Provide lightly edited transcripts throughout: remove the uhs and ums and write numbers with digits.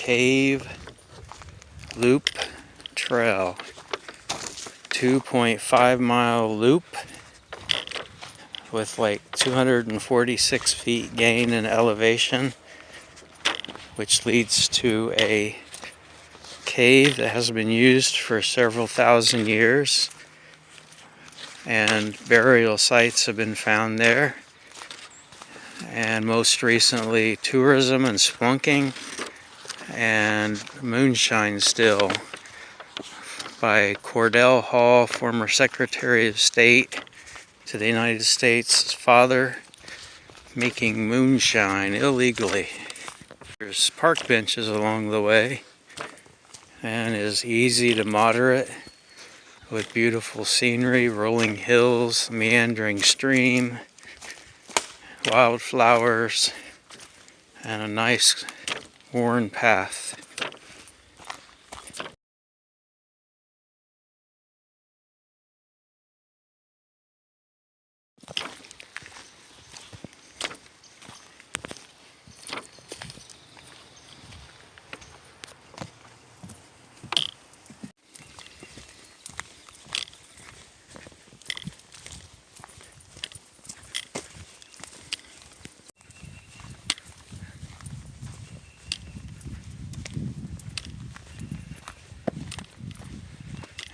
Cave Loop Trail. 2.5-mile loop with like 246 feet gain in elevation, which leads to a cave that has been used for several thousand years, and burial sites have been found there, and most recently tourism and spelunking and moonshine still by Cordell Hall, former Secretary of State to the United States' father, making moonshine illegally. There's park benches along the way, and is easy to moderate with beautiful scenery, rolling hills, meandering stream, wildflowers, and a nice worn path.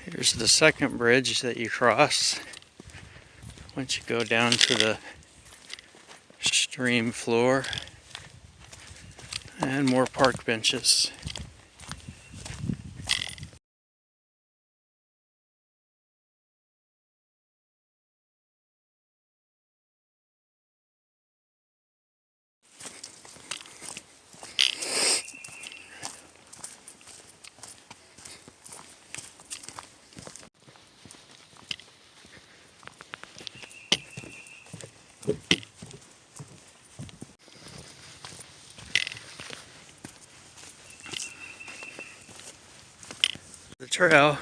Here's the second bridge that you cross once you go down to the stream floor, and more park benches. The trail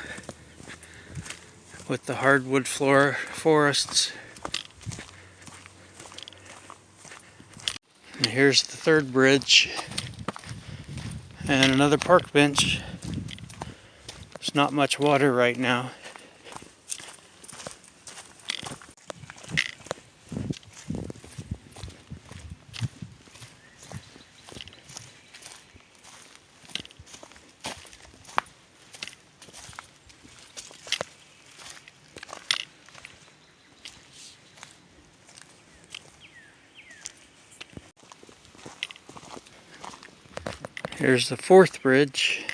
with the hardwood forests. And here's the third bridge and another park bench. There's not much water right now. Here's the fourth bridge.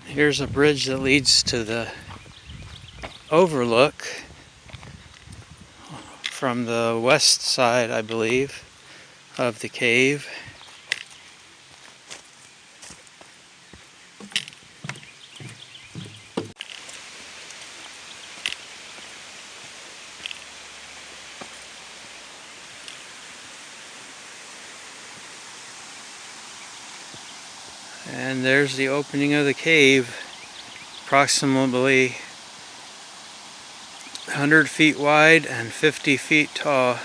Here's a bridge that leads to the overlook from the west side, I believe, of the cave. And there's the opening of the cave, approximately 100 feet wide and 50 feet tall.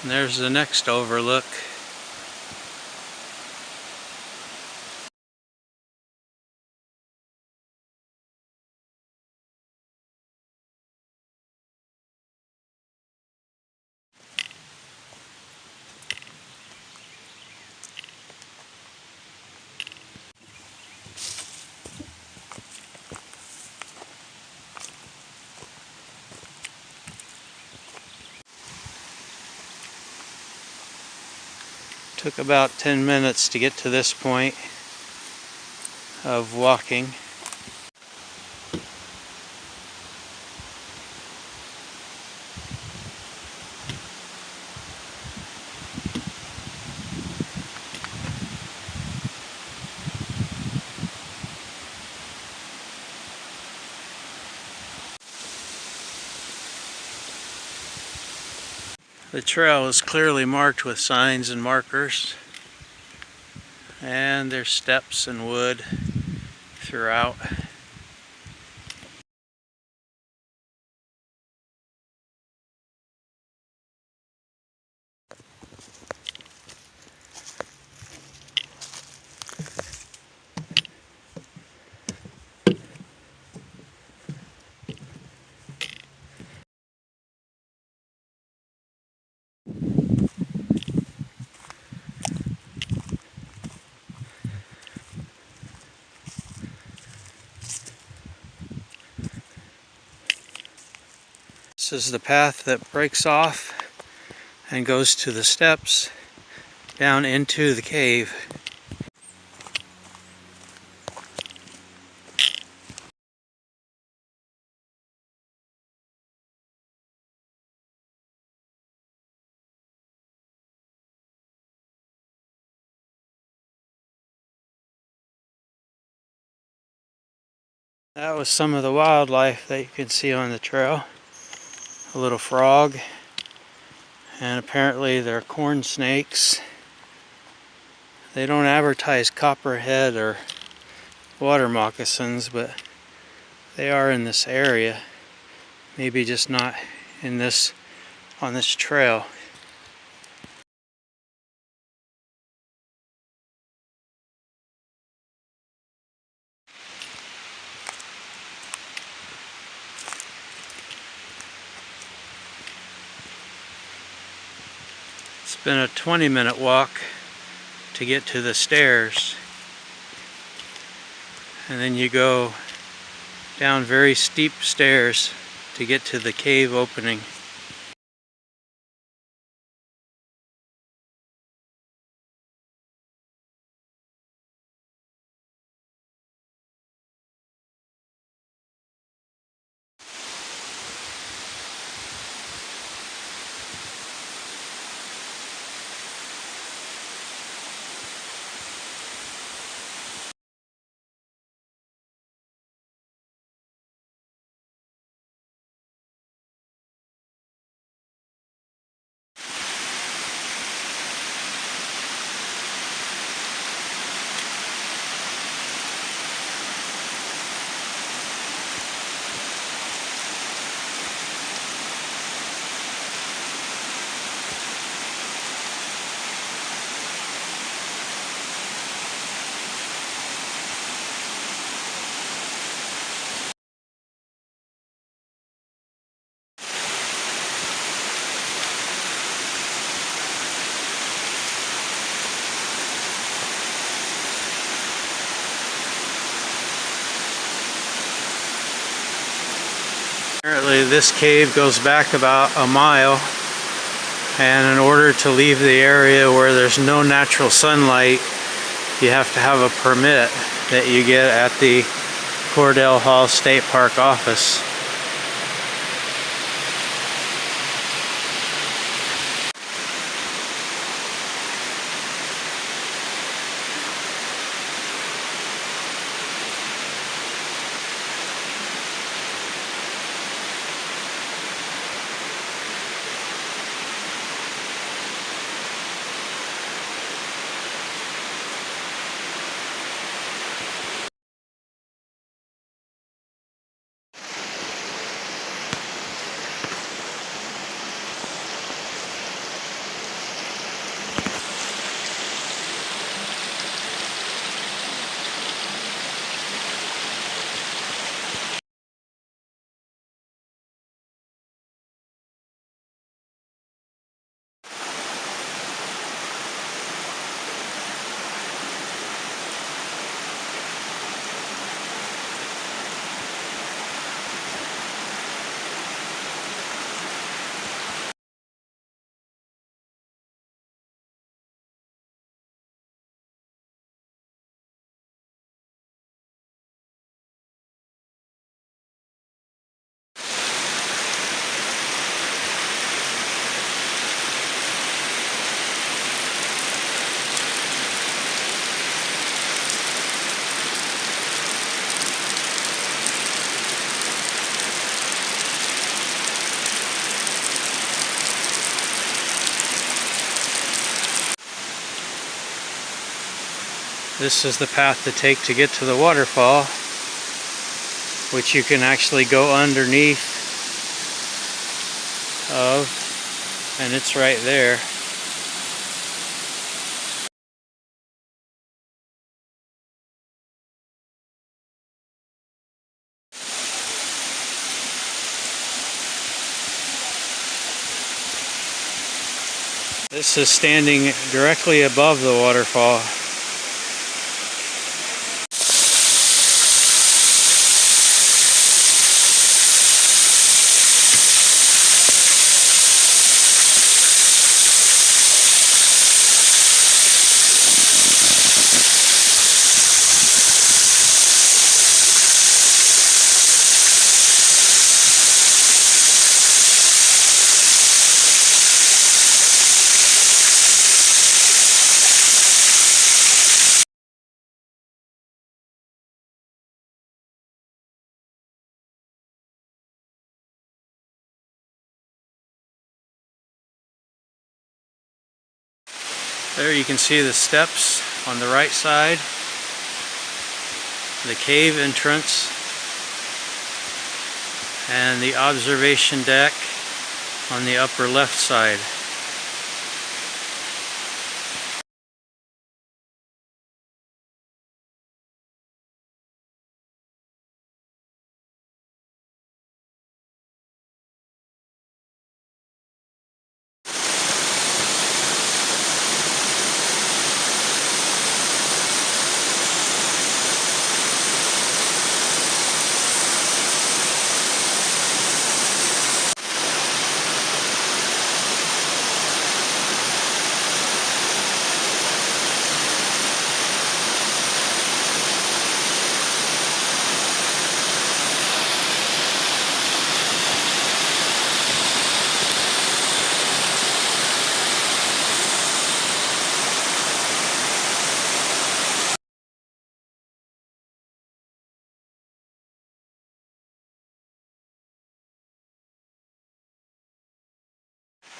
And there's the next overlook. Took about 10 minutes to get to this point of walking. The trail is clearly marked with signs and markers, and there's steps and wood throughout. This is the path that breaks off and goes to the steps down into the cave. That was some of the wildlife that you could see on the trail. A little frog, and apparently they're corn snakes. They don't advertise copperhead or water moccasins, but they are in this area. Maybe just not in this, on this trail. It's been a 20-minute walk to get to the stairs, and then you go down very steep stairs to get to the cave opening. Apparently this cave goes back about a mile, and in order to leave the area where there's no natural sunlight, you have to have a permit that you get at the Cordell Hall State Park office. This is the path to take to get to the waterfall, which you can actually go underneath of, and it's right there. This is standing directly above the waterfall. There you can see the steps on the right side, the cave entrance, and the observation deck on the upper left side.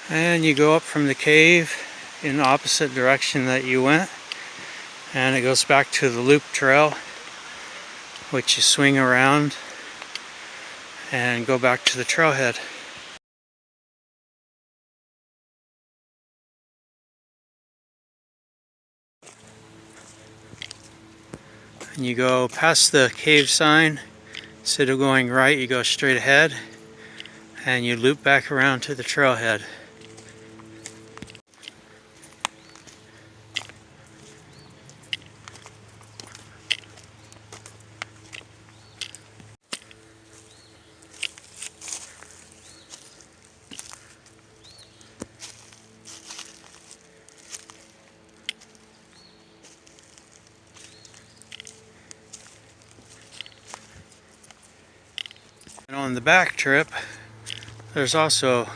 And you go up from the cave in the opposite direction that you went, and it goes back to the loop trail, which you swing around and go back to the trailhead. And you go past the cave sign. Instead of going right, you go straight ahead and you loop back around to the trailhead. And on the back trip, there's also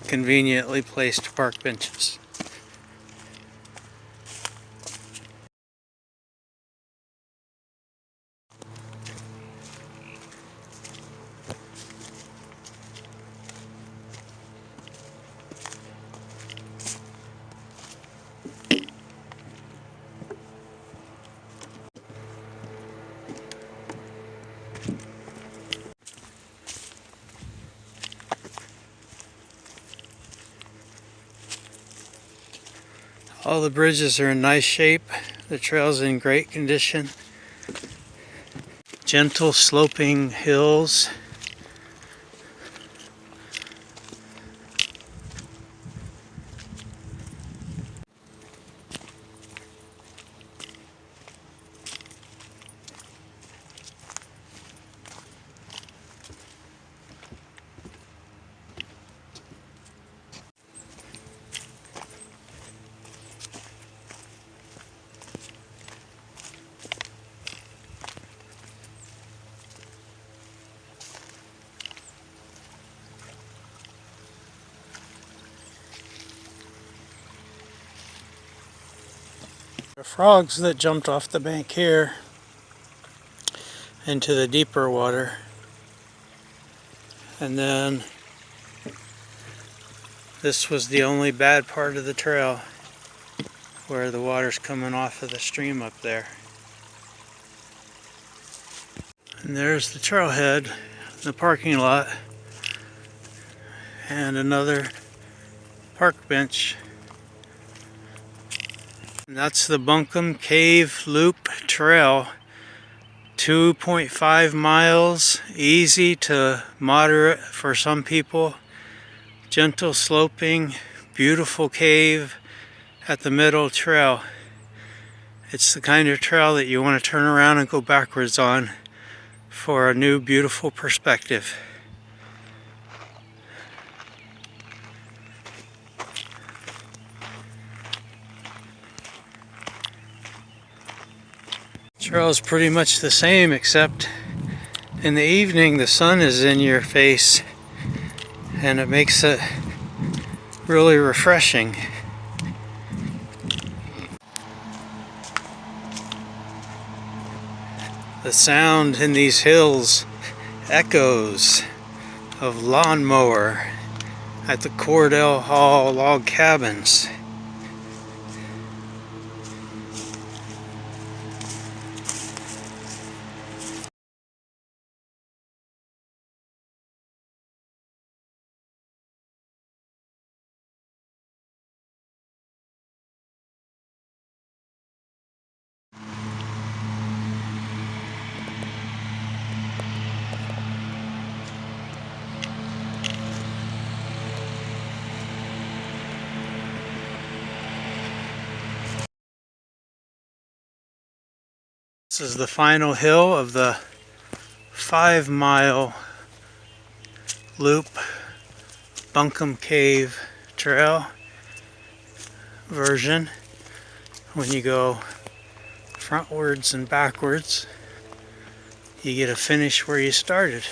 conveniently placed park benches. All the bridges are in nice shape. The trail's in great condition. Gentle sloping hills. The frogs that jumped off the bank here into the deeper water, and then this was the only bad part of the trail. where the water's coming off of the stream up there. And there's the trailhead, the parking lot, and another park bench. And that's the Bunkum Cave Loop Trail. 2.5 miles, easy to moderate for some people. Gentle sloping, beautiful cave at the middle trail. It's the kind of trail that you want to turn around and go backwards on for a new beautiful perspective. Trail is pretty much the same, except in the evening the sun is in your face and it makes it really refreshing. The sound in these hills echoes of lawnmower at the Cordell Hall log cabins. This is the final hill of the 5-mile loop Bunkum Cave Trail version. When you go frontwards and backwards, you get to finish where you started.